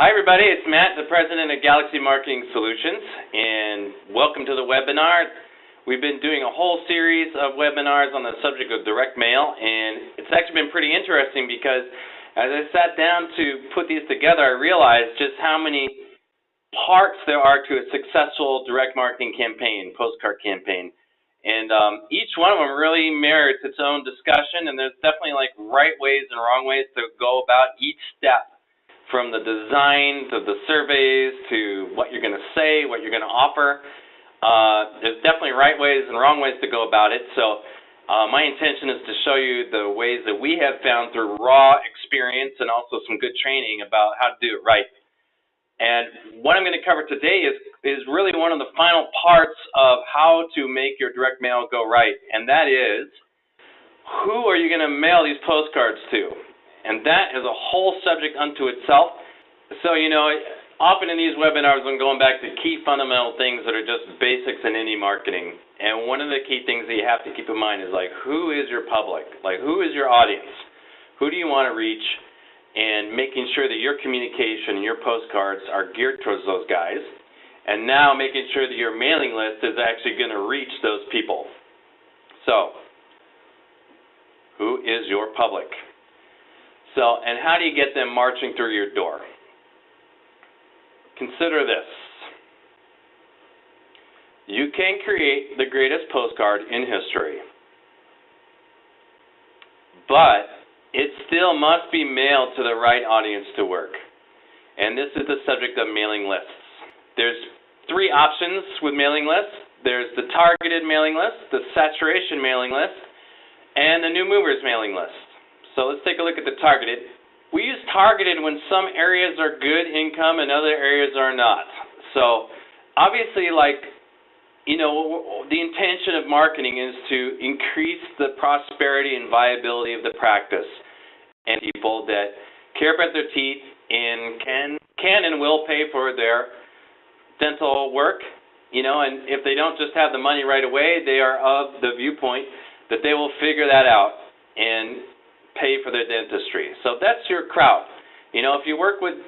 Hi, everybody. It's Matt, the president of Galaxy Marketing Solutions, and welcome to the webinar. We've been doing a whole series of webinars on the subject of direct mail, and it's actually been pretty interesting because as I sat down to put these together, I realized just how many parts there are to a successful direct marketing campaign, postcard campaign. And each one of them really merits its own discussion, and there's definitely like right ways and wrong ways to go about each step, from the design to the surveys to what you're going to say, what you're going to offer. There's definitely right ways and wrong ways to go about it. So my intention is to show you the ways that we have found through raw experience and also some good training about how to do it right. And what I'm going to cover today is really one of the final parts of how to make your direct mail go right, and that is, who are you going to mail these postcards to? And that is a whole subject unto itself. So, often in these webinars, I'm going back to key fundamental things that are just basics in any marketing. And one of the key things that you have to keep in mind is, who is your public? Who is your audience? Who do you want to reach? And making sure that your communication and your postcards are geared towards those guys. And now making sure that your mailing list is actually going to reach those people. So, who is your public? And how do you get them marching through your door? Consider this. You can create the greatest postcard in history, but it still must be mailed to the right audience to work. And this is the subject of mailing lists. There's three options with mailing lists. There's the targeted mailing list, the saturation mailing list, and the new movers mailing list. So let's take a look at the targeted. We use targeted when some areas are good income and other areas are not. So obviously, the intention of marketing is to increase the prosperity and viability of the practice, and people that care about their teeth and can and will pay for their dental work, and if they don't just have the money right away, they are of the viewpoint that they will figure that out and pay for their dentistry. So that's your crowd. If you work with,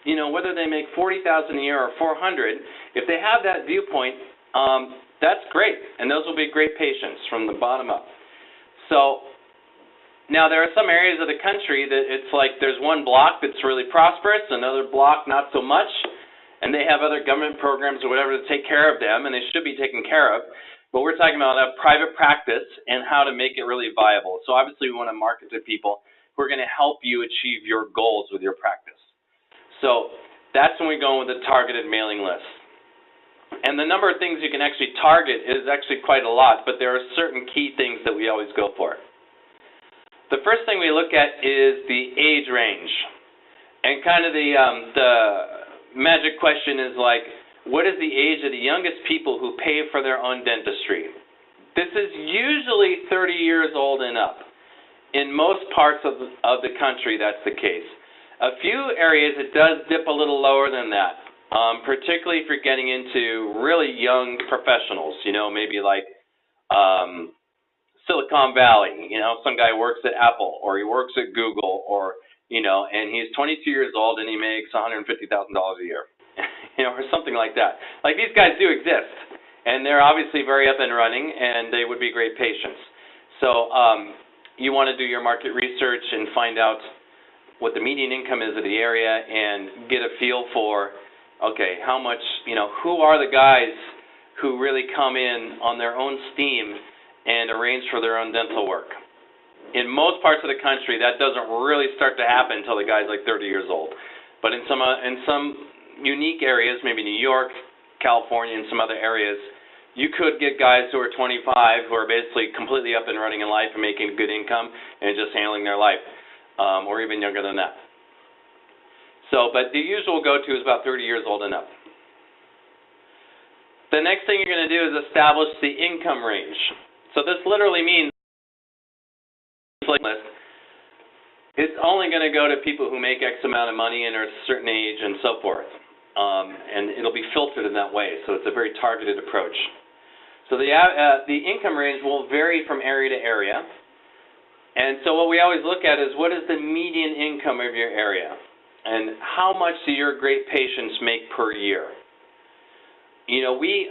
whether they make $40,000 a year or $400,000, if they have that viewpoint, that's great, and those will be great patients from the bottom up. So now there are some areas of the country that it's like there's one block that's really prosperous, another block not so much, and they have other government programs or whatever to take care of them, and they should be taken care of. But we're talking about a private practice and how to make it really viable. So obviously we want to market to people who are going to help you achieve your goals with your practice. So that's when we go with the targeted mailing list. And the number of things you can actually target is actually quite a lot, but there are certain key things that we always go for. The first thing we look at is the age range. And kind of the magic question is what is the age of the youngest people who pay for their own dentistry? This is usually 30 years old and up. In most parts of the country, that's the case. A few areas, it does dip a little lower than that, particularly if you're getting into really young professionals, maybe Silicon Valley. Some guy works at Apple or he works at Google or, and he's 22 years old and he makes $150,000 a year. Or something like that. These guys do exist, and they're obviously very up and running, and they would be great patients. So you want to do your market research and find out what the median income is of the area and get a feel for, okay, how much, who are the guys who really come in on their own steam and arrange for their own dental work. In most parts of the country, that doesn't really start to happen until the guy's 30 years old. But in some unique areas, maybe New York, California, and some other areas, you could get guys who are 25 who are basically completely up and running in life and making good income and just handling their life, or even younger than that. But the usual go-to is about 30 years old and up. The next thing you're going to do is establish the income range. So this literally means it's only going to go to people who make X amount of money and are a certain age and so forth. And it'll be filtered in that way, so it's a very targeted approach. So the income range will vary from area to area. And so what we always look at is what is the median income of your area. and how much do your great patients make per year? You know, we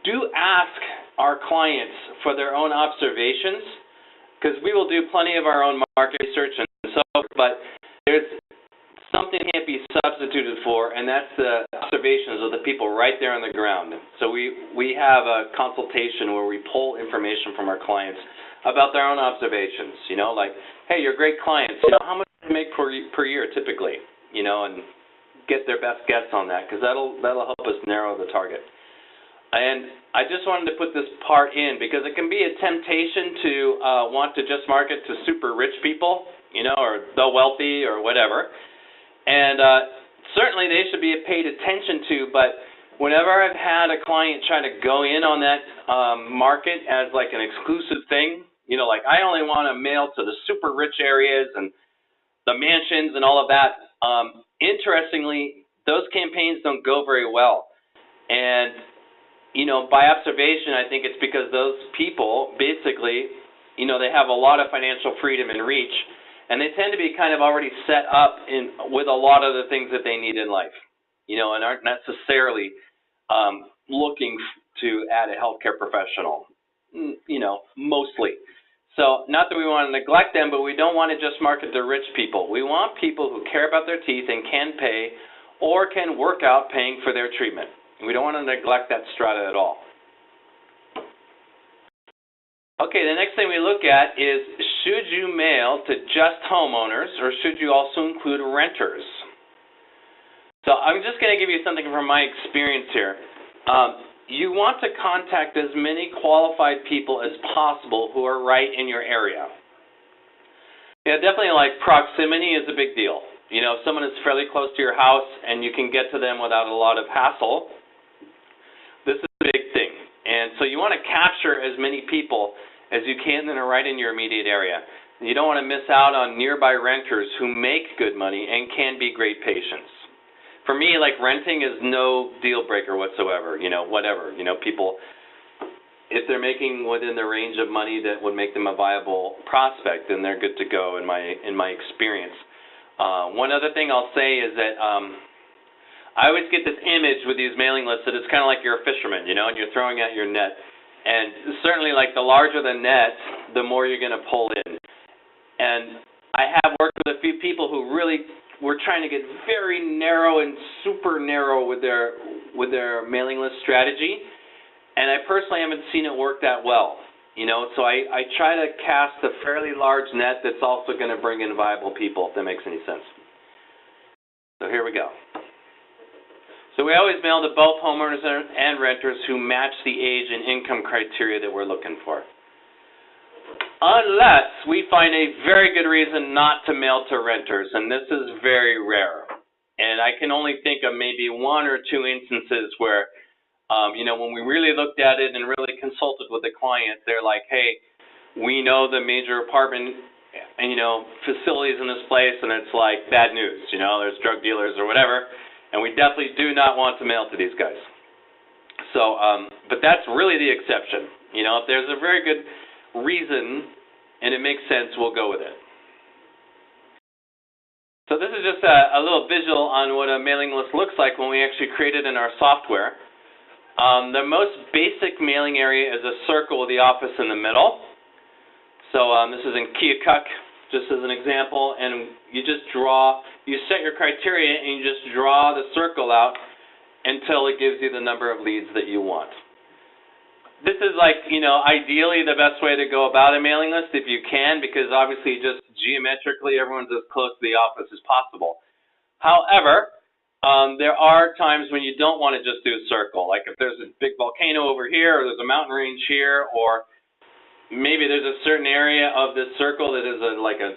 do ask our clients for their own observations, because we will do plenty of our own market research and so forth, but there's something that can't be substituted for, and that's the observations of the people right there on the ground. So we have a consultation where we pull information from our clients about their own observations, you know, like, hey, you're great clients, you know, how much do they make per year typically, you know, and get their best guess on that, because that'll help us narrow the target. And I just wanted to put this part in because it can be a temptation to want to just market to super rich people, you know, or the wealthy or whatever. And certainly they should be paid attention to, but whenever I've had a client try to go in on that market as like an exclusive thing, you know, like I only want to mail to the super rich areas and the mansions and all of that, interestingly, those campaigns don't go very well. And, you know, by observation, I think it's because those people basically, you know, they have a lot of financial freedom and reach, and they tend to be kind of already set up with a lot of the things that they need in life, you know, and aren't necessarily looking to add a healthcare professional, you know, mostly. So not that we want to neglect them, but we don't want to just market to rich people. We want people who care about their teeth and can pay or can work out paying for their treatment. We don't want to neglect that strata at all. Okay, the next thing we look at is, should you mail to just homeowners or should you also include renters? So I'm just going to give you something from my experience here. You want to contact as many qualified people as possible who are right in your area. Yeah, definitely, like, proximity is a big deal. You know, if someone is fairly close to your house and you can get to them without a lot of hassle, this is a big thing. And so you want to capture as many people as you can that are right in your immediate area. You don't want to miss out on nearby renters who make good money and can be great patients. For me, like, renting is no deal breaker whatsoever, you know, whatever. You know, people, if they're making within the range of money that would make them a viable prospect, then they're good to go in my experience. One other thing I'll say is that I always get this image with these mailing lists that it's kind of like you're a fisherman, you know, and you're throwing out your net. And certainly, like, the larger the net, the more you're going to pull in. And I have worked with a few people who really were trying to get very narrow and super narrow with their mailing list strategy, and I personally haven't seen it work that well. You know, so I try to cast a fairly large net that's also going to bring in viable people, if that makes any sense. So here we go. So we always mail to both homeowners and renters who match the age and income criteria that we're looking for, unless we find a very good reason not to mail to renters, and this is very rare. And I can only think of maybe one or two instances where, you know, when we really looked at it and really consulted with the client, they're like, hey, we know the major apartment, you know, facilities in this place, and it's like bad news, you know, there's drug dealers or whatever, and we definitely do not want to mail to these guys. So, but that's really the exception. You know, if there's a very good reason and it makes sense, we'll go with it. So this is just a little visual on what a mailing list looks like when we actually create it in our software. The most basic mailing area is a circle with the office in the middle. So this is in Keokuk, just as an example, and you just set your criteria and you just draw the circle out until it gives you the number of leads that you want. This is, like, you know, ideally the best way to go about a mailing list if you can, because obviously just geometrically everyone's as close to the office as possible. However, there are times when you don't want to just do a circle, like if there's a big volcano over here or there's a mountain range here, or maybe there's a certain area of this circle that is like a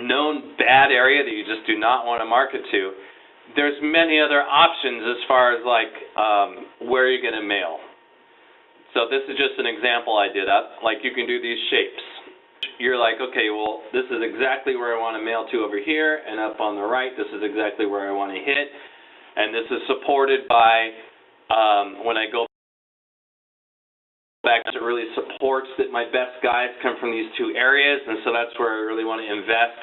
known bad area that you just do not want to market to. There's many other options as far as like where you're going to mail. So this is just an example I did up. Like, you can do these shapes. You're like, okay, well, this is exactly where I want to mail to over here, and up on the right, this is exactly where I want to hit. And this is supported by, when I go back, it really supports that my best guys come from these two areas, and so that's where I really want to invest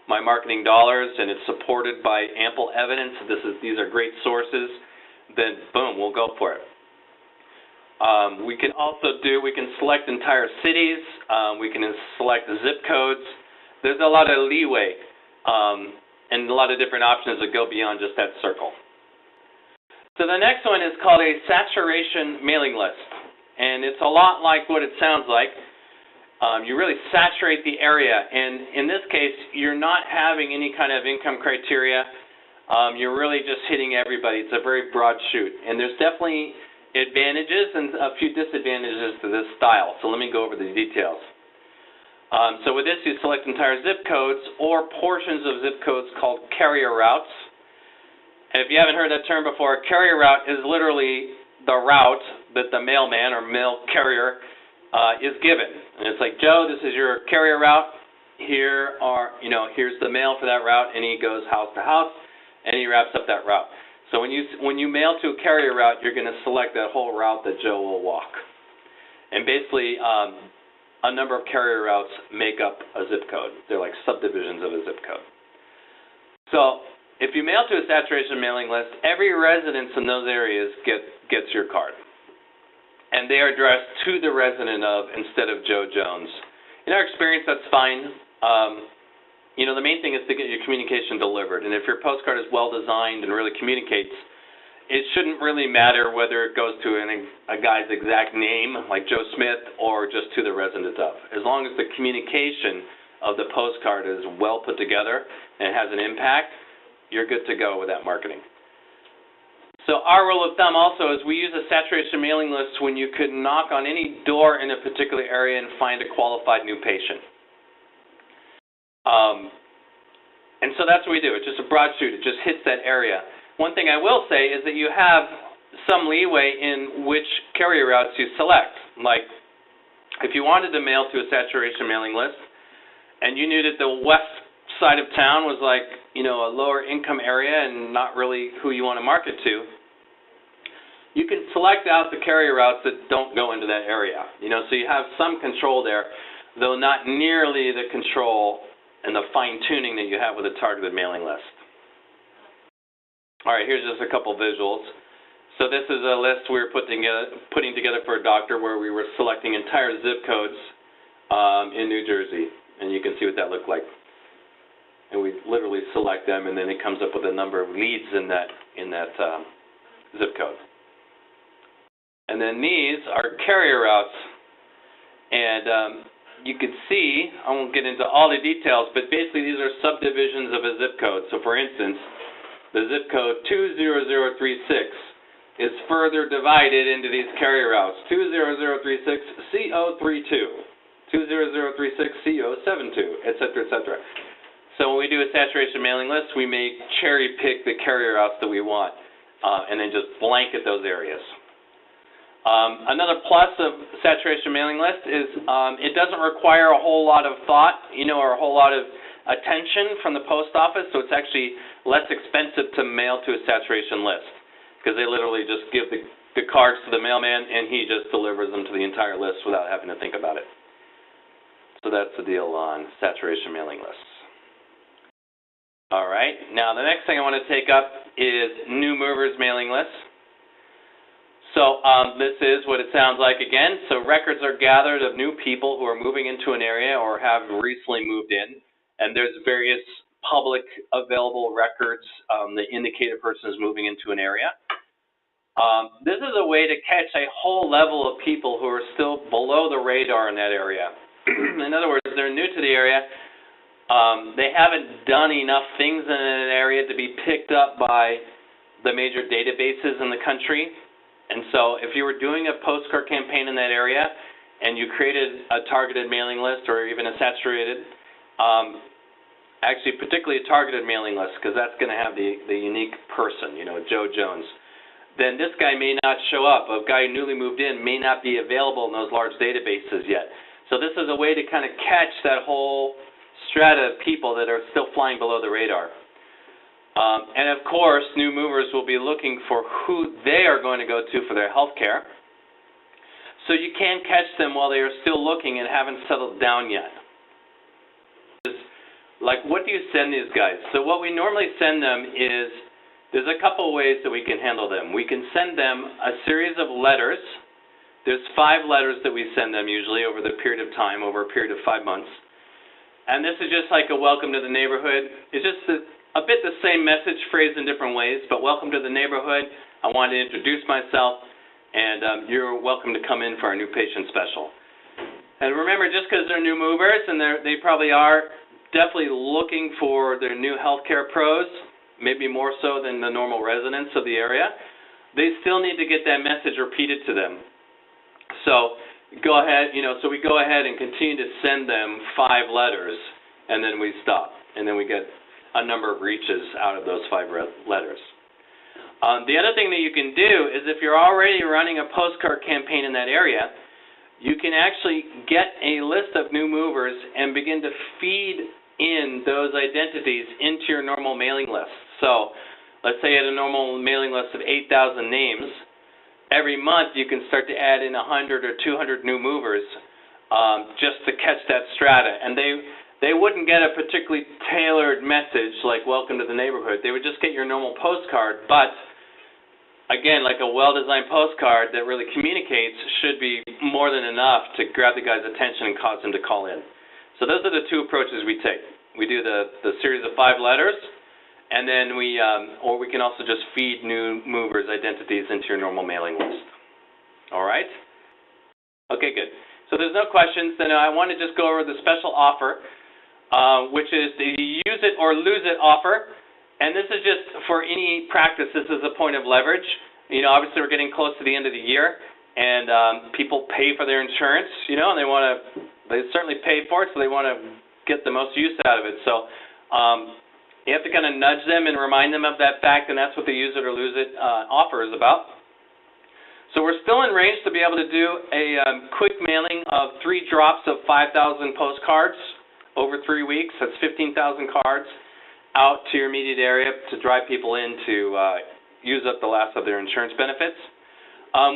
my marketing dollars and it's supported by ample evidence, these are great sources, then boom, we'll go for it. We can select entire cities, we can select zip codes. There's a lot of leeway and a lot of different options that go beyond just that circle. So the next one is called a saturation mailing list, and it's a lot like what it sounds like. You really saturate the area, and in this case, you're not having any kind of income criteria. You're really just hitting everybody. It's a very broad shoot, and there's definitely advantages and a few disadvantages to this style. So let me go over the details. So with this, you select entire zip codes or portions of zip codes called carrier routes. And if you haven't heard that term before, a carrier route is literally the route that the mailman or mail carrier is given. And it's like, Joe, this is your carrier route. Here's the mail for that route, and he goes house to house, and he wraps up that route. So when you mail to a carrier route, you're going to select that whole route that Joe will walk. And basically, a number of carrier routes make up a zip code. They're like subdivisions of a zip code. So if you mail to a saturation mailing list, every residence in those areas gets your card. And they are addressed to the resident of instead of Joe Jones. In our experience, that's fine. The main thing is to get your communication delivered. And if your postcard is well designed and really communicates, it shouldn't really matter whether it goes to a guy's exact name, like Joe Smith, or just to the resident of. As long as the communication of the postcard is well put together and has an impact, you're good to go with that marketing. So our rule of thumb also is we use a saturation mailing list when you could knock on any door in a particular area and find a qualified new patient. And so that's what we do. It's just a broad shoot. It just hits that area. One thing I will say is that you have some leeway in which carrier routes you select. Like, if you wanted to mail to a saturation mailing list and you knew that the west side of town was like, a lower income area and not really who you want to market to, you can select out the carrier routes that don't go into that area. So you have some control there, though not nearly the control and the fine-tuning that you have with a targeted mailing list. All right, here's just a couple visuals. So this is a list we were putting together for a doctor where we were selecting entire zip codes in New Jersey, and you can see what that looked like. And we literally select them, and then it comes up with a number of leads in that zip code. And then these are carrier routes, and you can see, I won't get into all the details, but basically these are subdivisions of a zip code. So for instance, the zip code 20036 is further divided into these carrier routes, 20036 CO32, 20036 CO72, et cetera, et cetera. So when we do a saturation mailing list, we may cherry pick the carrier routes that we want and then just blanket those areas. Another plus of saturation mailing list is it doesn't require a whole lot of thought, or a whole lot of attention from the post office, so it's actually less expensive to mail to a saturation list because they literally just give the cards to the mailman and he just delivers them to the entire list without having to think about it. So that's the deal on saturation mailing lists. All right, now the next thing I want to take up is new movers mailing lists. So this is what it sounds like again. So records are gathered of new people who are moving into an area or have recently moved in, and there's various public available records that indicate a person is moving into an area. This is a way to catch a whole level of people who are still below the radar in that area. In other words, they're new to the area. They haven't done enough things in an area to be picked up by the major databases in the country. And so if you were doing a postcard campaign in that area and you created a targeted mailing list or even a saturated, actually particularly a targeted mailing list because that's going to have the unique person, Joe Jones, then this guy may not show up. A guy who newly moved in may not be available in those large databases yet. So this is a way to kind of catch that whole strata of people that are still flying below the radar. And of course, new movers will be looking for who they are going to go to for their health care. So you can catch them while they are still looking and haven't settled down yet. like, what do you send these guys? So what we normally send them is, there's a couple ways that we can handle them. We can send them a series of letters. There's 5 letters that we send them usually over the period of time, over a period of 5 months. And this is just like a welcome to the neighborhood. It's just a bit the same message, phrased in different ways, but welcome to the neighborhood. I want to introduce myself, and you're welcome to come in for our new patient special. And remember, just because they're new movers, and they probably are definitely looking for their new healthcare pros, maybe more so than the normal residents of the area, they still need to get that message repeated to them. So go ahead, so we go ahead and continue to send them 5 letters, and then we stop, and then we get a number of reaches out of those 5 letters. The other thing that you can do is, if you're already running a postcard campaign in that area, you can actually get a list of new movers and begin to feed in those identities into your normal mailing list. So let's say you had a normal mailing list of 8,000 names. Every month you can start to add in 100 or 200 new movers just to catch that strata. And they wouldn't get a particularly tailored message like welcome to the neighborhood. They would just get your normal postcard, but again, like a well-designed postcard that really communicates should be more than enough to grab the guy's attention and cause him to call in. So those are the 2 approaches we take. We do the series of 5 letters, and then or we can also just feed new movers' identities into your normal mailing list. All right? Okay, good. So there's no questions. Then I want to just go over the special offer, which is the use it or lose it offer. And this is just for any practice. This is a point of leverage. Obviously we're getting close to the end of the year, and people pay for their insurance, and they certainly pay for it, so they want to get the most use out of it. So you have to kind of nudge them and remind them of that fact, and that's what the use it or lose it offer is about. So we're still in range to be able to do a quick mailing of 3 drops of 5,000 postcards over 3 weeks. That's 15,000 cards out to your immediate area to drive people in to use up the last of their insurance benefits.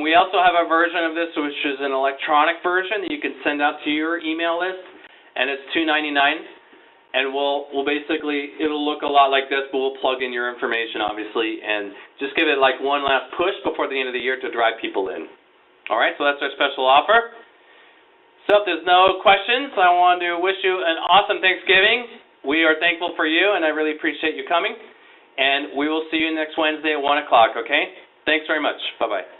We also have a version of this which is an electronic version that you can send out to your email list, and it's $2.99. And we'll basically, it'll look a lot like this, but we'll plug in your information, obviously, and just give it like one last push before the end of the year to drive people in. All right, so that's our special offer. So if there's no questions, I want to wish you an awesome Thanksgiving. We are thankful for you, and I really appreciate you coming. And we will see you next Wednesday at 1 o'clock, okay? Thanks very much. Bye-bye.